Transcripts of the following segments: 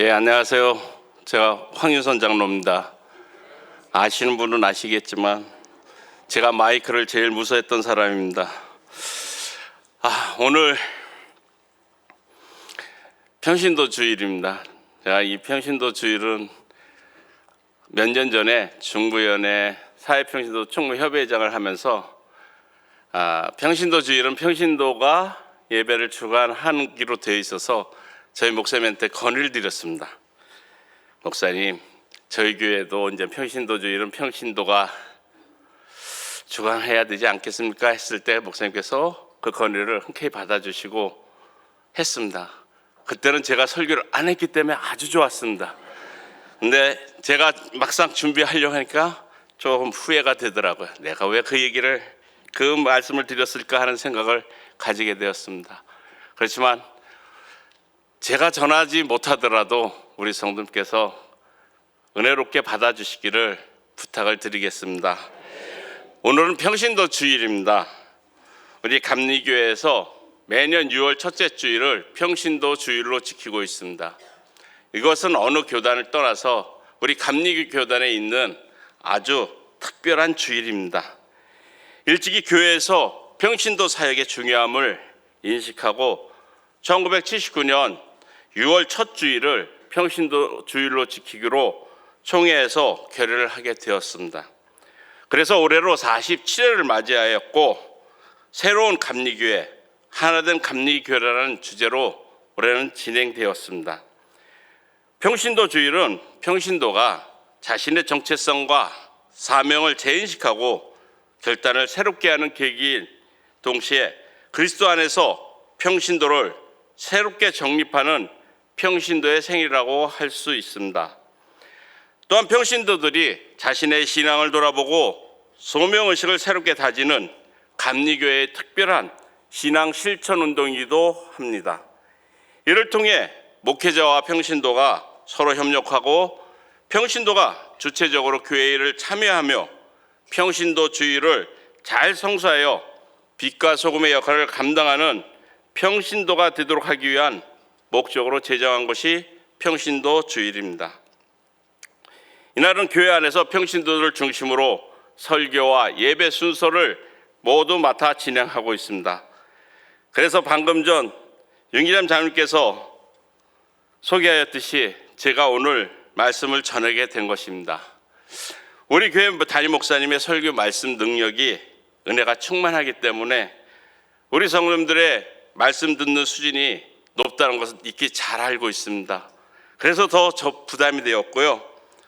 예, 안녕하세요. 제가 황윤선 장로입니다. 아시는 분은 아시겠지만 제가 마이크를 제일 무서워했던 사람입니다. 오늘 평신도 주일입니다. 제가 이 평신도 주일은 몇 년 전에 중부연회 사회평신도 총무협의회장을 하면서 평신도 주일은 평신도가 예배를 주관하기로 되어 있어서 저희 목사님한테 건의를 드렸습니다. 목사님, 저희 교회도 이제 평신도 주일은 평신도가 주관해야 되지 않겠습니까? 했을 때 목사님께서 그 건의를 흔쾌히 받아주시고 했습니다. 그때는 제가 설교를 안 했기 때문에 아주 좋았습니다. 근데 제가 막상 준비하려고 하니까 조금 후회가 되더라고요. 내가 왜 그 말씀을 드렸을까 하는 생각을 가지게 되었습니다. 그렇지만 제가 전하지 못하더라도 우리 성도님께서 은혜롭게 받아주시기를 부탁을 드리겠습니다. 오늘은 평신도 주일입니다. 우리 감리교회에서 매년 6월 첫째 주일을 평신도 주일로 지키고 있습니다. 이것은 어느 교단을 떠나서 우리 감리교 교단에 있는 아주 특별한 주일입니다. 일찍이 교회에서 평신도 사역의 중요함을 인식하고 1979년 6월 첫 주일을 평신도 주일로 지키기로 총회에서 결의를 하게 되었습니다. 그래서 올해로 47회를 맞이하였고 새로운 감리교회, 하나된 감리교회라는 주제로 올해는 진행되었습니다. 평신도 주일은 평신도가 자신의 정체성과 사명을 재인식하고 결단을 새롭게 하는 계기인 동시에 그리스도 안에서 평신도를 새롭게 정립하는 평신도의 생일이라고 할 수 있습니다. 또한 평신도들이 자신의 신앙을 돌아보고 소명의식을 새롭게 다지는 감리교회의 특별한 신앙 실천 운동이기도 합니다. 이를 통해 목회자와 평신도가 서로 협력하고 평신도가 주체적으로 교회 일을 참여하며 평신도 주일을 잘 성수하여 빛과 소금의 역할을 감당하는 평신도가 되도록 하기 위한 목적으로 제정한 것이 평신도 주일입니다. 이날은 교회 안에서 평신도들을 중심으로 설교와 예배 순서를 모두 맡아 진행하고 있습니다. 그래서 방금 전 윤기람 장로님께서 소개하였듯이 제가 오늘 말씀을 전하게 된 것입니다. 우리 교회 담임 목사님의 설교 말씀 능력이 은혜가 충만하기 때문에 우리 성도님들의 말씀 듣는 수준이 높다는 것을 익히 잘 알고 있습니다. 그래서 더 부담이 되었고요.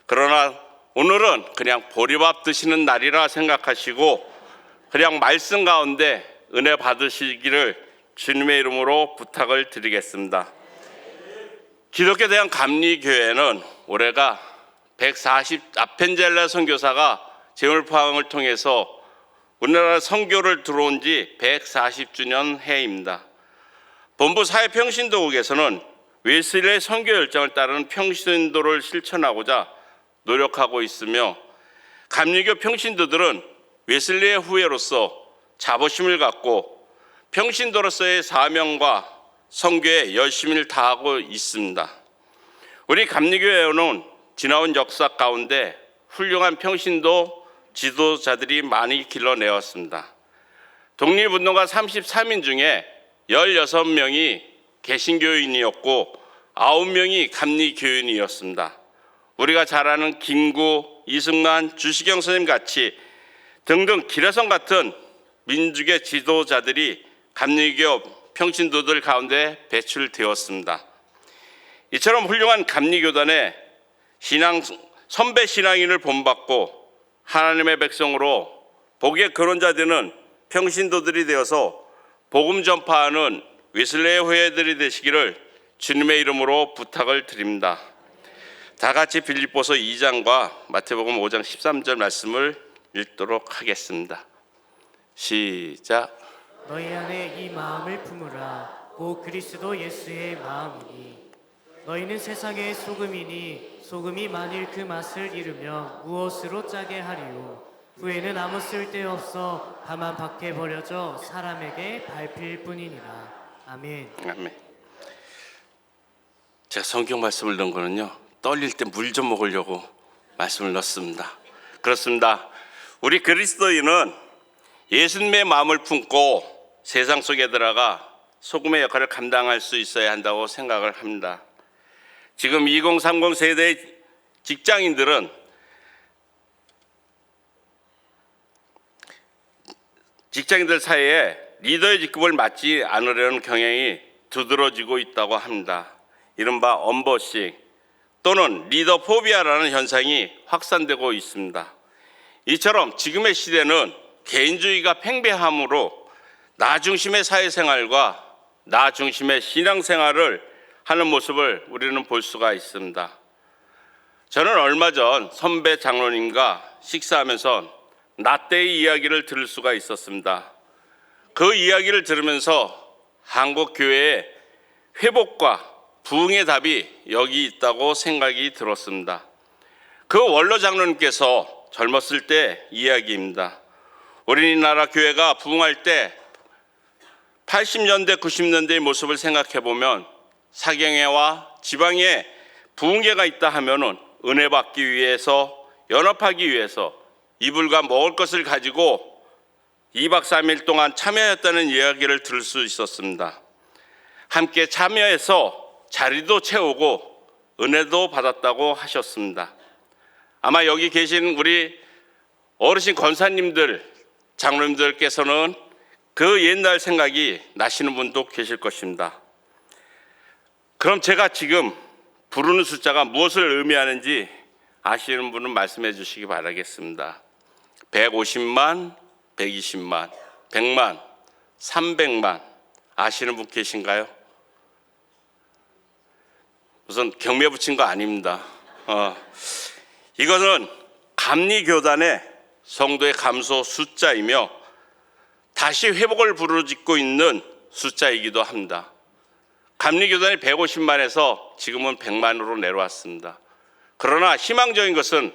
그러나 오늘은 그냥 보리밥 드시는 날이라 생각하시고 그냥 말씀 가운데 은혜 받으시기를 주님의 이름으로 부탁을 드리겠습니다. 기독교 대한 감리교회는 올해가 140 선교사가 재물포항을 통해서 우리나라 선교를 들어온 지 140주년 해입니다. 본부 사회평신도국에서는 웨슬리의 선교 열정을 따르는 평신도를 실천하고자 노력하고 있으며 감리교 평신도들은 웨슬리의 후예로서 자부심을 갖고 평신도로서의 사명과 선교에 열심을 다하고 있습니다. 우리 감리교회는 지나온 역사 가운데 훌륭한 평신도 지도자들이 많이 길러내었습니다. 독립운동가 33인 중에 16명이 개신교인이었고 9명이 감리교인이었습니다. 우리가 잘 아는 김구, 이승만, 주시경 선생님 같이 등등 기라성 같은 민족의 지도자들이 감리교 평신도들 가운데 배출되었습니다. 이처럼 훌륭한 감리교단에 선배 신앙인을 본받고 하나님의 백성으로 복의 거론자되는 평신도들이 되어서 복음 전파하는 웨슬리의 후예들이 되시기를 주님의 이름으로 부탁을 드립니다. 다 같이 빌립보서 2장과 마태복음 5장 13절 말씀을 읽도록 하겠습니다. 시작. 너희 안에 이 마음을 품으라. 곧 그리스도 예수의 마음이니 너희는 세상의 소금이니 소금이 만일 그 맛을 잃으면 무엇으로 짜게 하리요. 후에는 아무 쓸데없어 다만 밖에 버려져 사람에게 밟힐 뿐이니라. 아멘. 아멘. 제가 성경 말씀을 넣은 거는요, 떨릴 때 물 좀 먹으려고 말씀을 넣습니다. 그렇습니다. 우리 그리스도인은 예수님의 마음을 품고 세상 속에 들어가 소금의 역할을 감당할 수 있어야 한다고 생각을 합니다. 지금 2030 세대의 직장인들은 직장인들 사이에 리더의 직급을 맡지 않으려는 경향이 두드러지고 있다고 합니다. 이른바 언버싱 또는 리더 포비아라는 현상이 확산되고 있습니다. 이처럼 지금의 시대는 개인주의가 팽배함으로 나 중심의 사회생활과 나 중심의 신앙생활을 하는 모습을 우리는 볼 수가 있습니다. 저는 얼마 전 선배 장로님과 식사하면서 나 때의 이야기를 들을 수가 있었습니다. 그 이야기를 들으면서 한국 교회의 회복과 부흥의 답이 여기 있다고 생각이 들었습니다. 그 원로 장로님께서 젊었을 때 이야기입니다. 우리나라 교회가 부흥할 때 80년대, 90년대의 모습을 생각해 보면 사경회와 지방에 부흥회가 있다 하면은 은혜 받기 위해서, 연합하기 위해서 이불과 먹을 것을 가지고 2박 3일 동안 참여했다는 이야기를 들을 수 있었습니다. 함께 참여해서 자리도 채우고 은혜도 받았다고 하셨습니다. 아마 여기 계신 우리 어르신 권사님들, 장로님들께서는 그 옛날 생각이 나시는 분도 계실 것입니다. 그럼 제가 지금 부르는 숫자가 무엇을 의미하는지 아시는 분은 말씀해 주시기 바라겠습니다. 150만, 120만, 100만, 300만 아시는 분 계신가요? 우선 경매 붙인 거 아닙니다. 이것은 감리교단의 성도의 감소 숫자이며 다시 회복을 부르짖고 있는 숫자이기도 합니다. 감리교단이 150만에서 지금은 100만으로 내려왔습니다. 그러나 희망적인 것은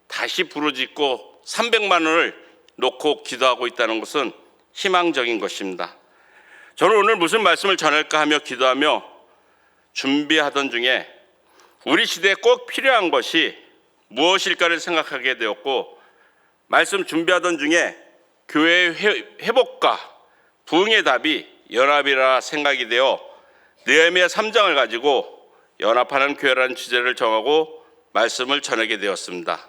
다시 부르짖고 300만 원을 놓고 기도하고 있다는 것은 희망적인 것입니다. 저는 오늘 무슨 말씀을 전할까 하며 기도하며 준비하던 중에 우리 시대에 꼭 필요한 것이 무엇일까를 생각하게 되었고, 말씀 준비하던 중에 교회의 회복과 부흥의 답이 연합이라 생각이 되어 느헤미야 3장을 가지고 연합하는 교회라는 주제를 정하고 말씀을 전하게 되었습니다.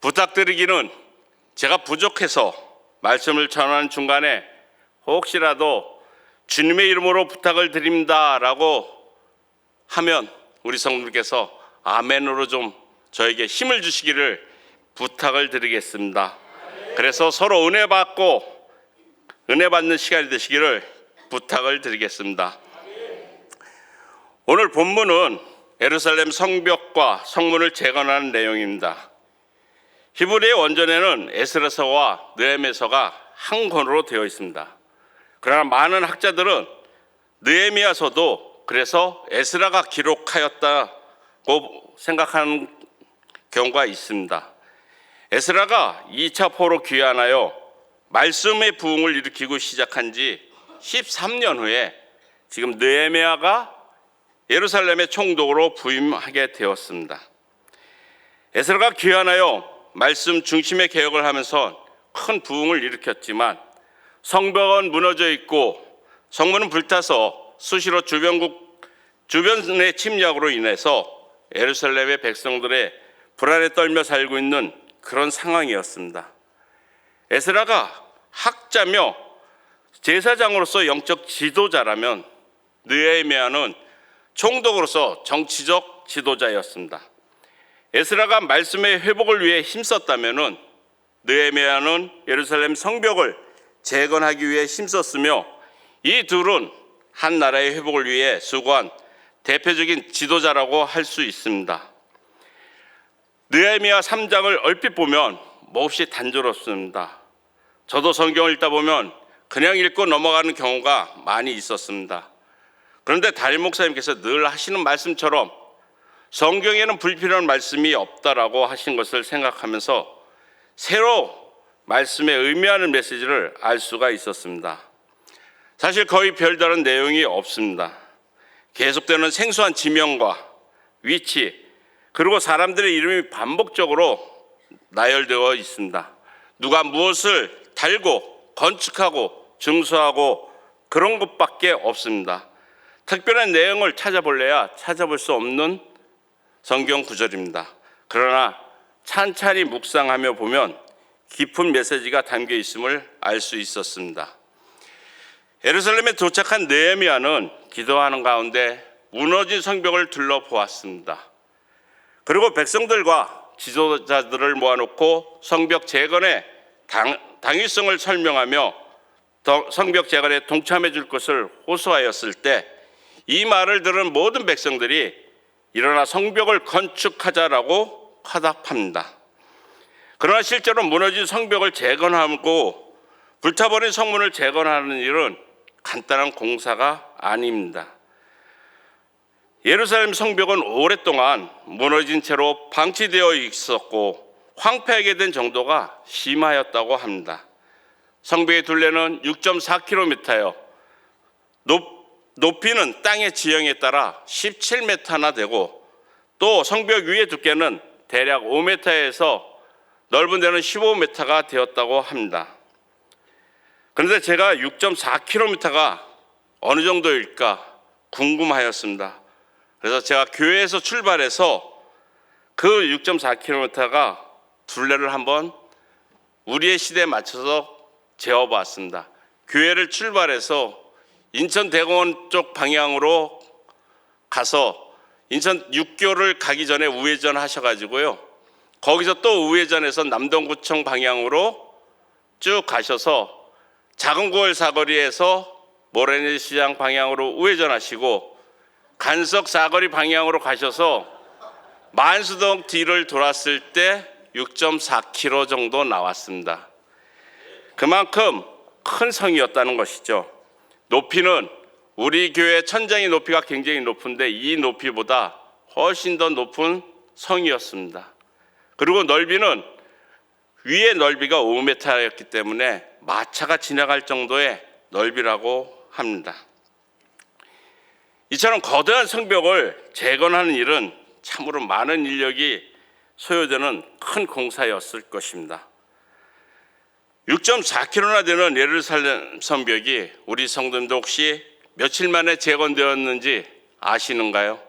부탁드리기는 제가 부족해서 말씀을 전하는 중간에 혹시라도 주님의 이름으로 부탁을 드립니다라고 하면 우리 성도님께서 아멘으로 좀 저에게 힘을 주시기를 부탁을 드리겠습니다. 그래서 서로 은혜 받고 은혜 받는 시간이 되시기를 부탁을 드리겠습니다. 오늘 본문은 예루살렘 성벽과 성문을 재건하는 내용입니다. 히브리의 원전에는 에스라서와 느헤미야서가 한 권으로 되어 있습니다. 그러나 많은 학자들은 느헤미야서도 그래서 에스라가 기록하였다고 생각하는 경우가 있습니다. 에스라가 2차 포로 귀환하여 말씀의 부흥을 일으키고 시작한 지 13년 후에 지금 느헤미야가 예루살렘의 총독으로 부임하게 되었습니다. 에스라가 귀환하여 말씀 중심의 개혁을 하면서 큰 부흥을 일으켰지만 성벽은 무너져 있고 성문은 불타서 수시로 주변의 침략으로 인해서 예루살렘의 백성들의 불안에 떨며 살고 있는 그런 상황이었습니다. 에스라가 학자며 제사장으로서 영적 지도자라면 느헤미야는 총독으로서 정치적 지도자였습니다. 에스라가 말씀의 회복을 위해 힘썼다면 느헤미야는 예루살렘 성벽을 재건하기 위해 힘썼으며 이 둘은 한 나라의 회복을 위해 수고한 대표적인 지도자라고 할 수 있습니다. 느헤미야 3장을 얼핏 보면 몹시 단조롭습니다. 저도 성경을 읽다 보면 그냥 읽고 넘어가는 경우가 많이 있었습니다. 그런데 담임 목사님께서 늘 하시는 말씀처럼 성경에는 불필요한 말씀이 없다라고 하신 것을 생각하면서 새로 말씀에 의미하는 메시지를 알 수가 있었습니다. 사실 거의 별다른 내용이 없습니다. 계속되는 생소한 지명과 위치, 그리고 사람들의 이름이 반복적으로 나열되어 있습니다. 누가 무엇을 달고 건축하고 증수하고 그런 것밖에 없습니다. 특별한 내용을 찾아볼래야 찾아볼 수 없는 성경 구절입니다. 그러나 찬찬히 묵상하며 보면 깊은 메시지가 담겨 있음을 알 수 있었습니다. 예루살렘에 도착한 느헤미야는 기도하는 가운데 무너진 성벽을 둘러보았습니다. 그리고 백성들과 지도자들을 모아놓고 성벽 재건의 당위성을 설명하며 성벽 재건에 동참해 줄 것을 호소하였을 때 이 말을 들은 모든 백성들이 일어나 성벽을 건축하자라고 화답합니다. 그러나 실제로 무너진 성벽을 재건하고 불타버린 성문을 재건하는 일은 간단한 공사가 아닙니다. 예루살렘 성벽은 오랫동안 무너진 채로 방치되어 있었고 황폐하게 된 정도가 심하였다고 합니다. 성벽의 둘레는 6.4km요. 높이는 땅의 지형에 따라 17m나 되고 또 성벽 위의 두께는 대략 5m에서 넓은 데는 15m가 되었다고 합니다. 그런데 제가 6.4km가 어느 정도일까 궁금하였습니다. 그래서 제가 교회에서 출발해서 그 6.4km가 둘레를 한번 우리의 시대에 맞춰서 재어봤습니다. 교회를 출발해서 인천 대공원 쪽 방향으로 가서 인천 육교를 가기 전에 우회전 하셔가지고요. 거기서 또 우회전해서 남동구청 방향으로 쭉 가셔서 작은고을 사거리에서 모래내 시장 방향으로 우회전하시고 간석 사거리 방향으로 가셔서 만수동 뒤를 돌았을 때 6.4km 정도 나왔습니다. 그만큼 큰 성이었다는 것이죠. 높이는 우리 교회 천장의 높이가 굉장히 높은데 이 높이보다 훨씬 더 높은 성이었습니다. 그리고 넓이는 위의 넓이가 5m였기 때문에 마차가 지나갈 정도의 넓이라고 합니다. 이처럼 거대한 성벽을 재건하는 일은 참으로 많은 인력이 소요되는 큰 공사였을 것입니다. 6.4km나 되는 예루살렘 성벽이 우리 성도님도 혹시 며칠 만에 재건되었는지 아시는가요?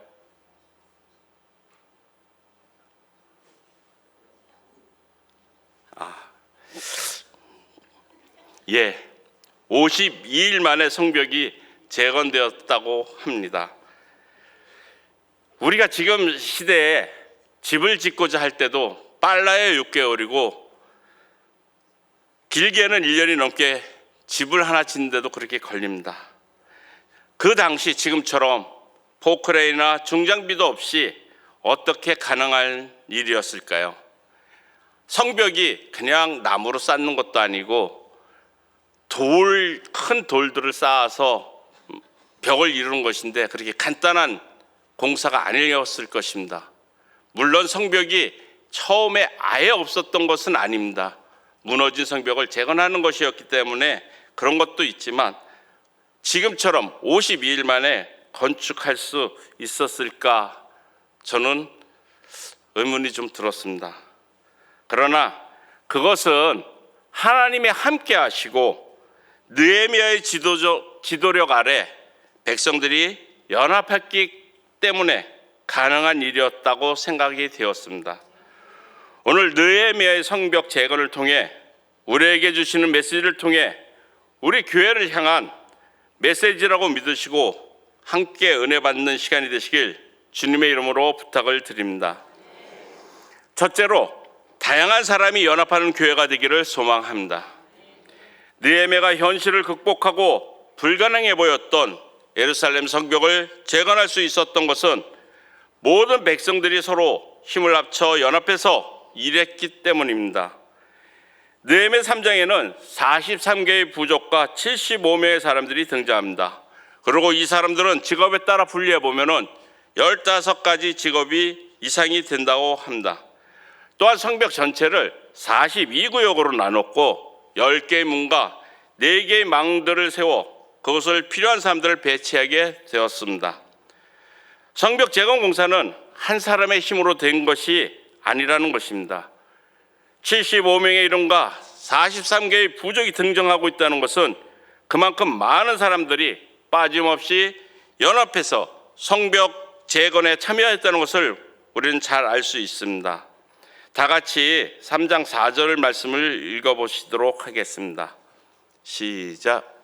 예, 52일 만에 성벽이 재건되었다고 합니다. 우리가 지금 시대에 집을 짓고자 할 때도 빨라야 6개월이고 길게는 1년이 넘게 집을 하나 짓는데도 그렇게 걸립니다. 그 당시 지금처럼 포크레인이나 중장비도 없이 어떻게 가능한 일이었을까요? 성벽이 그냥 나무로 쌓는 것도 아니고 큰 돌들을 쌓아서 벽을 이루는 것인데 그렇게 간단한 공사가 아니었을 것입니다. 물론 성벽이 처음에 아예 없었던 것은 아닙니다. 무너진 성벽을 재건하는 것이었기 때문에 그런 것도 있지만 지금처럼 52일 만에 건축할 수 있었을까 저는 의문이 좀 들었습니다. 그러나 그것은 하나님이 함께 하시고 느헤미야의 지도력 아래 백성들이 연합했기 때문에 가능한 일이었다고 생각이 되었습니다. 오늘 느헤미야의 성벽 재건을 통해 우리에게 주시는 메시지를 통해 우리 교회를 향한 메시지라고 믿으시고 함께 은혜 받는 시간이 되시길 주님의 이름으로 부탁을 드립니다. 첫째로 다양한 사람이 연합하는 교회가 되기를 소망합니다. 느헤미야가 현실을 극복하고 불가능해 보였던 예루살렘 성벽을 재건할 수 있었던 것은 모든 백성들이 서로 힘을 합쳐 연합해서 일했기 때문입니다. 느헤미야 3장에는 43개의 부족과 75명의 사람들이 등장합니다. 그리고 이 사람들은 직업에 따라 분리해 보면은 15가지 직업이 이상이 된다고 합니다. 또한 성벽 전체를 42구역으로 나눴고 10개의 문과 4개의 망들을 세워 그것을 필요한 사람들을 배치하게 되었습니다. 성벽 재건 공사는 한 사람의 힘으로 된 것이 아니라는 것입니다. 75명의 이름과 43개의 부족이 등장하고 있다는 것은 그만큼 많은 사람들이 빠짐없이 연합해서 성벽 재건에 참여했다는 것을 우리는 잘 알 수 있습니다. 다 같이 3장 4절 말씀을 읽어보시도록 하겠습니다. 시작.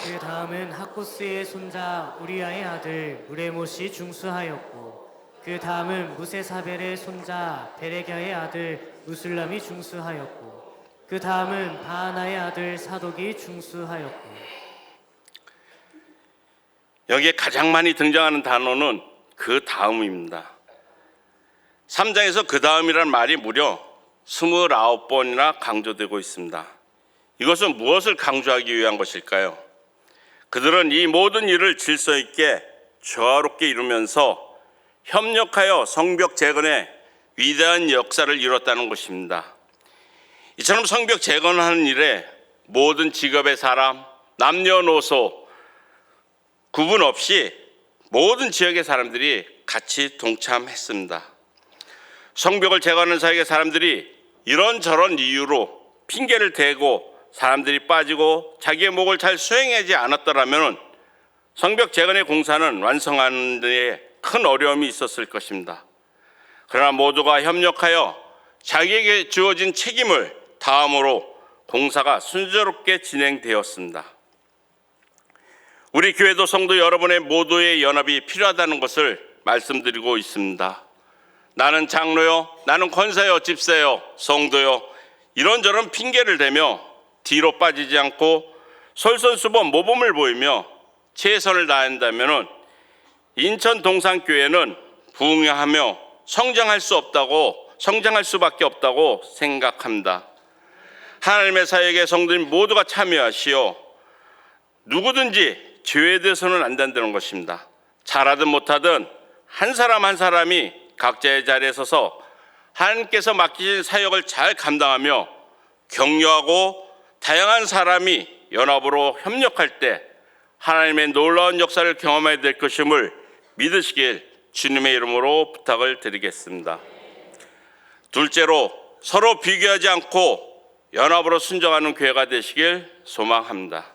그 다음은 하코스의 손자 우리아의 아들 무레못이 중수하였고 그 다음은 무세사벨의 손자 베레갸의 아들 무술람이 중수하였고 그 다음은 바하나의 아들 사독이 중수하였고. 여기에 가장 많이 등장하는 단어는 그 다음입니다. 3장에서 그 다음이라는 말이 무려 29번이나 강조되고 있습니다. 이것은 무엇을 강조하기 위한 것일까요? 그들은 이 모든 일을 질서 있게 조화롭게 이루면서 협력하여 성벽 재건의 위대한 역사를 이뤘다는 것입니다. 이처럼 성벽 재건하는 일에 모든 직업의 사람, 남녀노소 구분 없이 모든 지역의 사람들이 같이 동참했습니다. 성벽을 재건하는 사역의 사람들이 이런저런 이유로 핑계를 대고 사람들이 빠지고 자기의 목을 잘 수행하지 않았더라면 성벽 재건의 공사는 완성하는 데 큰 어려움이 있었을 것입니다. 그러나 모두가 협력하여 자기에게 주어진 책임을 다함으로 공사가 순조롭게 진행되었습니다. 우리 교회도 성도 여러분의 모두의 연합이 필요하다는 것을 말씀드리고 있습니다. 나는 장로요, 나는 권사요, 집사요, 성도요, 이런저런 핑계를 대며 뒤로 빠지지 않고 솔선수범 모범을 보이며 최선을 다한다면 인천 동산교회는 부흥하며 성장할 수밖에 없다고 생각합니다. 하나님의 사역에 성도인 모두가 참여하시어 누구든지 제외돼서는 안 된다는 것입니다. 잘하든 못하든 한 사람 한 사람이 각자의 자리에 서서 하나님께서 맡기신 사역을 잘 감당하며 격려하고 다양한 사람이 연합으로 협력할 때 하나님의 놀라운 역사를 경험해야 될 것임을 믿으시길 주님의 이름으로 부탁을 드리겠습니다. 둘째로 서로 비교하지 않고 연합으로 순종하는 교회가 되시길 소망합니다.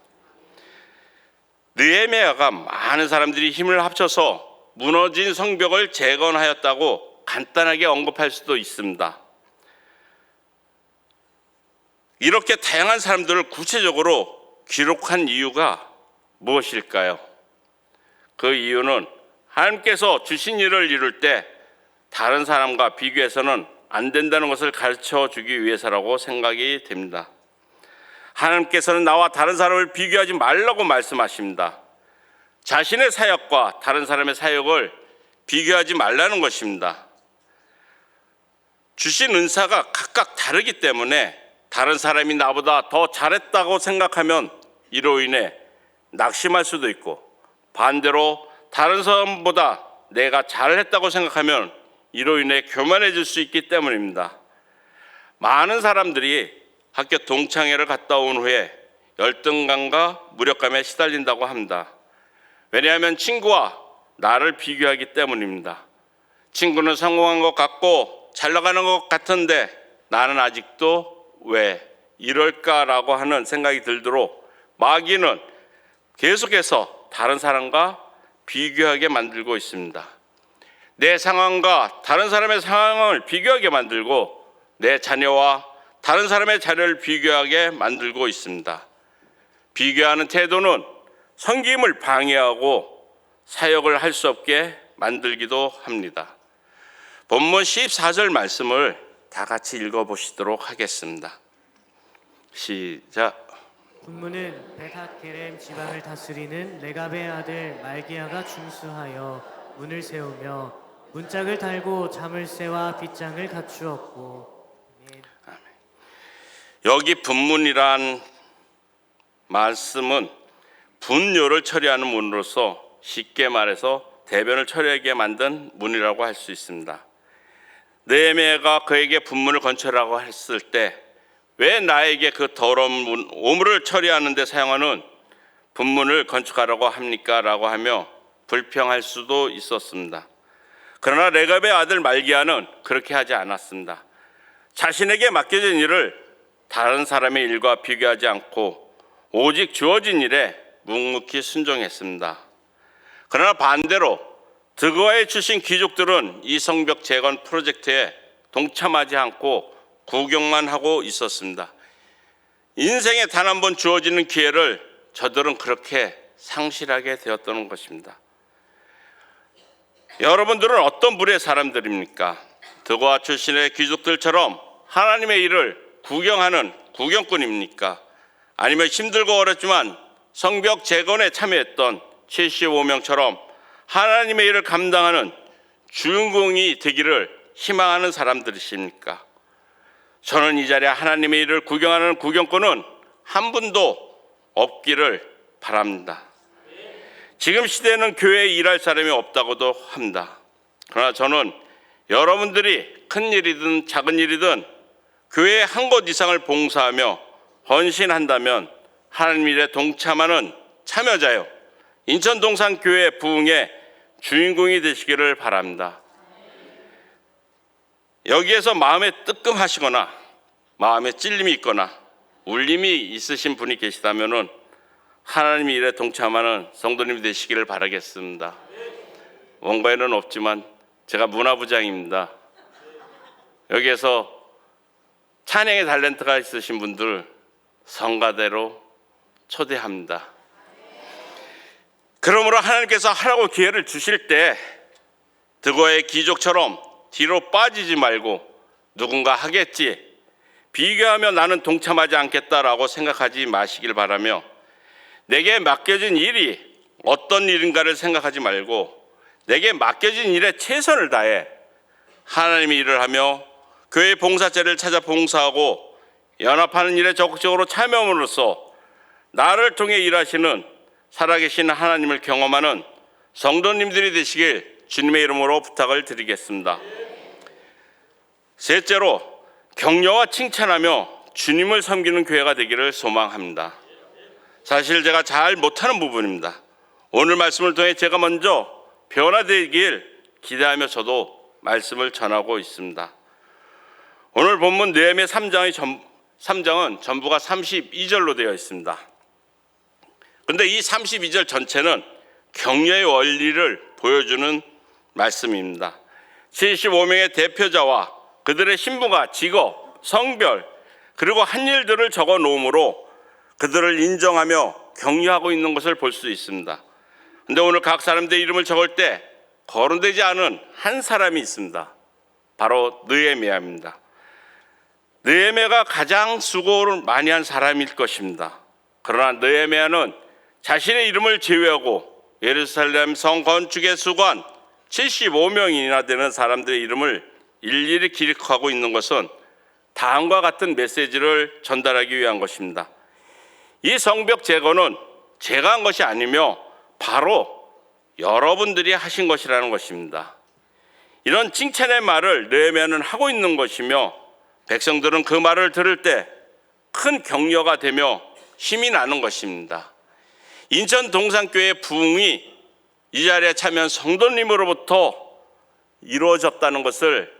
느헤미야가 많은 사람들이 힘을 합쳐서 무너진 성벽을 재건하였다고 간단하게 언급할 수도 있습니다. 이렇게 다양한 사람들을 구체적으로 기록한 이유가 무엇일까요? 그 이유는 하나님께서 주신 일을 이룰 때 다른 사람과 비교해서는 안 된다는 것을 가르쳐 주기 위해서라고 생각이 됩니다. 하나님께서는 나와 다른 사람을 비교하지 말라고 말씀하십니다. 자신의 사역과 다른 사람의 사역을 비교하지 말라는 것입니다. 주신 은사가 각각 다르기 때문에 다른 사람이 나보다 더 잘했다고 생각하면 이로 인해 낙심할 수도 있고, 반대로 다른 사람보다 내가 잘했다고 생각하면 이로 인해 교만해질 수 있기 때문입니다. 많은 사람들이 학교 동창회를 갔다 온 후에 열등감과 무력감에 시달린다고 합니다. 왜냐하면 친구와 나를 비교하기 때문입니다. 친구는 성공한 것 같고 잘 나가는 것 같은데 나는 아직도 왜 이럴까라고 하는 생각이 들도록 마귀는 계속해서 다른 사람과 비교하게 만들고 있습니다. 내 상황과 다른 사람의 상황을 비교하게 만들고 내 자녀와 다른 사람의 자녀를 비교하게 만들고 있습니다. 비교하는 태도는 섬김을 방해하고 사역을 할 수 없게 만들기도 합니다. 본문 14절 말씀을 다 같이 읽어보시도록 하겠습니다. 시작. 분문은 베타케렘 지방을 다스리는 레갑의 아들 말기야가 중수하여 문을 세우며 문짝을 달고 자물쇠와 빗장을 갖추었고. 아멘. 여기 분문이란 말씀은 분뇨를 처리하는 문으로서 쉽게 말해서 대변을 처리하게 만든 문이라고 할 수 있습니다. 느헤미야가 그에게 분문을 건설하라고 했을 때 왜 나에게 그 더러운 오물을 처리하는 데 사용하는 분문을 건축하라고 합니까? 라고 하며 불평할 수도 있었습니다. 그러나 레갑의 아들 말기야는 그렇게 하지 않았습니다. 자신에게 맡겨진 일을 다른 사람의 일과 비교하지 않고 오직 주어진 일에 묵묵히 순종했습니다. 그러나 반대로 드고아에 출신 귀족들은 이 성벽 재건 프로젝트에 동참하지 않고 구경만 하고 있었습니다. 인생에 단 한 번 주어지는 기회를 저들은 그렇게 상실하게 되었다는 것입니다. 여러분들은 어떤 부류의 사람들입니까? 드고아 출신의 귀족들처럼 하나님의 일을 구경하는 구경꾼입니까? 아니면 힘들고 어렵지만 성벽 재건에 참여했던 75명처럼 하나님의 일을 감당하는 주인공이 되기를 희망하는 사람들이십니까? 저는 이 자리에 하나님의 일을 구경하는 구경꾼은 한 분도 없기를 바랍니다. 지금 시대에는 교회에 일할 사람이 없다고도 합니다. 그러나 저는 여러분들이 큰 일이든 작은 일이든 교회의 한 곳 이상을 봉사하며 헌신한다면 하나님 일에 동참하는 참여자요, 인천 동산교회 부흥의 주인공이 되시기를 바랍니다. 여기에서 마음에 뜨끔하시거나 마음에 찔림이 있거나 울림이 있으신 분이 계시다면 하나님 일에 동참하는 성도님이 되시기를 바라겠습니다. 원과에는 없지만 제가 문화부장입니다. 여기에서 찬양의 탤런트가 있으신 분들 성가대로 초대합니다. 그러므로 하나님께서 하라고 기회를 주실 때 드고아의 귀족처럼 뒤로 빠지지 말고 누군가 하겠지, 비교하며 나는 동참하지 않겠다라고 생각하지 마시길 바라며, 내게 맡겨진 일이 어떤 일인가를 생각하지 말고 내게 맡겨진 일에 최선을 다해 하나님의 일을 하며 교회 봉사자를 찾아 봉사하고 연합하는 일에 적극적으로 참여함으로써 나를 통해 일하시는 살아계신 하나님을 경험하는 성도님들이 되시길 주님의 이름으로 부탁을 드리겠습니다. 셋째로, 격려와 칭찬하며 주님을 섬기는 교회가 되기를 소망합니다. 사실 제가 잘 못하는 부분입니다. 오늘 말씀을 통해 제가 먼저 변화되길 기대하며 저도 말씀을 전하고 있습니다. 오늘 본문 느헤미야 3장은 전부가 32절로 되어 있습니다. 그런데 이 32절 전체는 격려의 원리를 보여주는 말씀입니다. 75명의 대표자와 그들의 신분과 직업, 성별, 그리고 한 일들을 적어 놓음으로 그들을 인정하며 격려하고 있는 것을 볼 수 있습니다. 그런데 오늘 각 사람들의 이름을 적을 때 거론되지 않은 한 사람이 있습니다. 바로 느헤미야입니다. 느헤미야가 가장 수고를 많이 한 사람일 것입니다. 그러나 느헤미야는 자신의 이름을 제외하고 예루살렘 성 건축에 수고한 75명이나 되는 사람들의 이름을 일일이 기록하고 있는 것은 다음과 같은 메시지를 전달하기 위한 것입니다. 이 성벽 재건은 제가 한 것이 아니며 바로 여러분들이 하신 것이라는 것입니다. 이런 칭찬의 말을 느헤미야는 하고 있는 것이며 백성들은 그 말을 들을 때 큰 격려가 되며 힘이 나는 것입니다. 인천 동산교회 부흥이 이 자리에 참여한 성도님으로부터 이루어졌다는 것을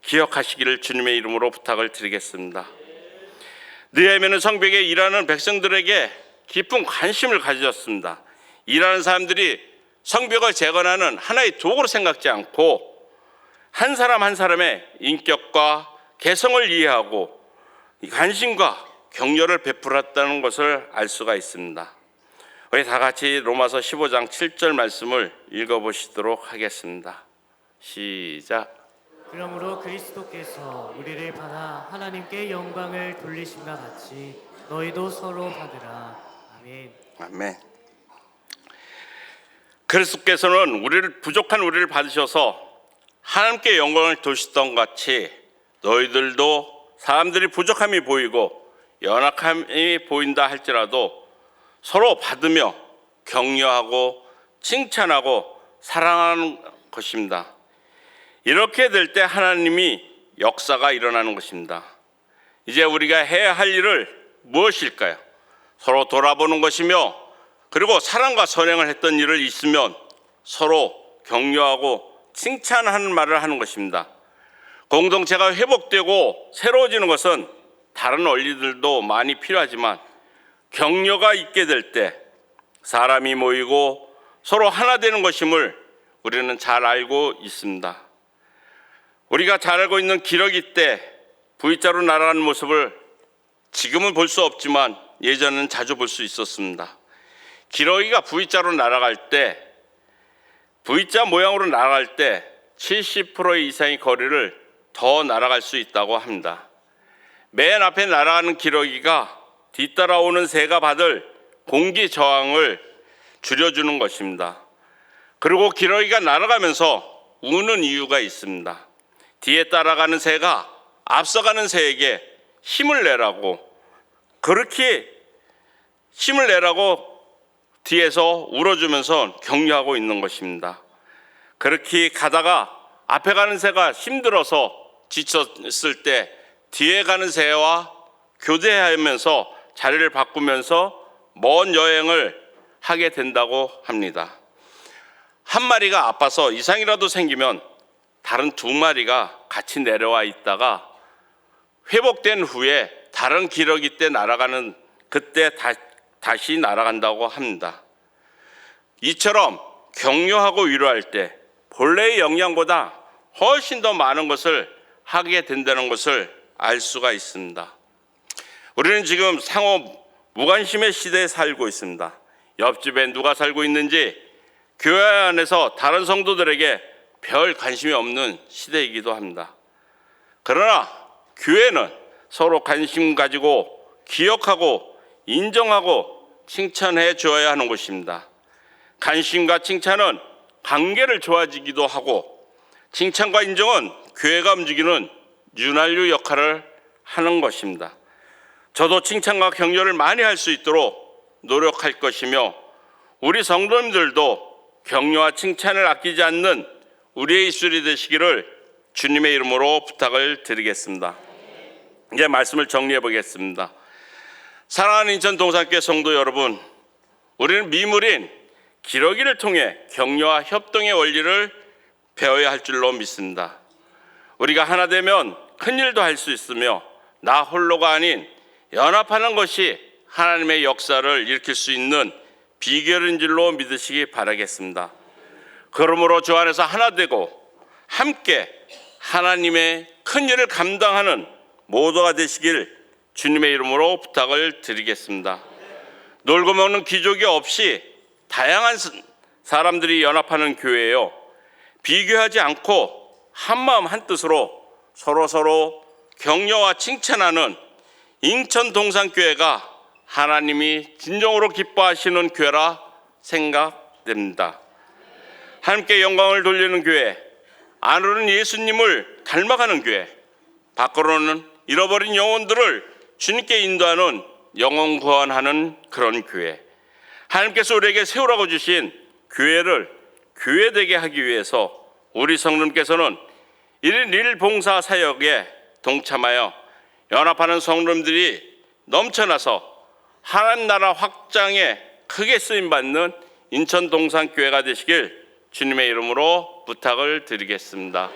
기억하시기를 주님의 이름으로 부탁을 드리겠습니다. 느헤미야는 성벽에 일하는 백성들에게 깊은 관심을 가졌습니다. 일하는 사람들이 성벽을 재건하는 하나의 도구로 생각지 않고 한 사람 한 사람의 인격과 개성을 이해하고 관심과 격려를 베풀었다는 것을 알 수가 있습니다. 우리 다 같이 로마서 15장 7절 말씀을 읽어보시도록 하겠습니다. 시작. 그러므로 그리스도께서 우리를 받아 하나님께 영광을 돌리심과 같이 너희도 서로 받으라. 아멘. 아멘. 그리스도께서는 부족한 우리를 받으셔서 하나님께 영광을 돌리시던 같이 너희들도 사람들이 부족함이 보이고 연약함이 보인다 할지라도 서로 받으며 격려하고 칭찬하고 사랑하는 것입니다. 이렇게 될 때 하나님이 역사가 일어나는 것입니다. 이제 우리가 해야 할 일을 무엇일까요? 서로 돌아보는 것이며, 그리고 사랑과 선행을 했던 일을 있으면 서로 격려하고 칭찬하는 말을 하는 것입니다. 공동체가 회복되고 새로워지는 것은 다른 원리들도 많이 필요하지만 격려가 있게 될 때 사람이 모이고 서로 하나 되는 것임을 우리는 잘 알고 있습니다. 우리가 잘 알고 있는 기러기 때 V자로 날아가는 모습을 지금은 볼 수 없지만 예전에는 자주 볼 수 있었습니다. 기러기가 V자로 날아갈 때, V자 모양으로 날아갈 때 70% 이상의 거리를 더 날아갈 수 있다고 합니다. 맨 앞에 날아가는 기러기가 뒤따라오는 새가 받을 공기 저항을 줄여주는 것입니다. 그리고 기러기가 날아가면서 우는 이유가 있습니다. 뒤에 따라가는 새가 앞서가는 새에게 힘을 내라고, 그렇게 힘을 내라고 뒤에서 울어주면서 격려하고 있는 것입니다. 그렇게 가다가 앞에 가는 새가 힘들어서 지쳤을 때 뒤에 가는 새와 교대하면서 자리를 바꾸면서 먼 여행을 하게 된다고 합니다. 한 마리가 아파서 이상이라도 생기면 다른 두 마리가 같이 내려와 있다가 회복된 후에 다른 기러기 때 날아가는 그때 다시 날아간다고 합니다. 이처럼 격려하고 위로할 때 본래의 역량보다 훨씬 더 많은 것을 하게 된다는 것을 알 수가 있습니다. 우리는 지금 상호 무관심의 시대에 살고 있습니다. 옆집에 누가 살고 있는지 교회 안에서 다른 성도들에게 별 관심이 없는 시대이기도 합니다. 그러나 교회는 서로 관심 가지고 기억하고 인정하고 칭찬해 주어야 하는 곳입니다. 관심과 칭찬은 관계를 좋아지기도 하고 칭찬과 인정은 교회가 움직이는 윤활유 역할을 하는 것입니다. 저도 칭찬과 격려를 많이 할 수 있도록 노력할 것이며 우리 성도님들도 격려와 칭찬을 아끼지 않는 우리의 입술이 되시기를 주님의 이름으로 부탁을 드리겠습니다. 이제 말씀을 정리해 보겠습니다. 사랑하는 인천 동산교회 성도 여러분, 우리는 미물인 기러기를 통해 격려와 협동의 원리를 배워야 할 줄로 믿습니다. 우리가 하나 되면 큰 일도 할 수 있으며 나 홀로가 아닌 연합하는 것이 하나님의 역사를 일으킬 수 있는 비결인 줄로 믿으시기 바라겠습니다. 그러므로 주 안에서 하나 되고 함께 하나님의 큰 일을 감당하는 모두가 되시길 주님의 이름으로 부탁을 드리겠습니다. 놀고 먹는 귀족이 없이 다양한 사람들이 연합하는 교회예요. 비교하지 않고 한마음 한뜻으로 서로 격려와 칭찬하는 인천 동산교회가 하나님이 진정으로 기뻐하시는 교회라 생각됩니다. 하나님께 영광을 돌리는 교회, 안으로는 예수님을 닮아가는 교회, 밖으로는 잃어버린 영혼들을 주님께 인도하는 영혼 구원하는 그런 교회, 하나님께서 우리에게 세우라고 주신 교회를 교회되게 하기 위해서 우리 성도님께서는 1인 1 봉사 사역에 동참하여 연합하는 성도님들이 넘쳐나서 하나님 나라 확장에 크게 쓰임받는 인천 동산교회가 되시길 주님의 이름으로 부탁을 드리겠습니다.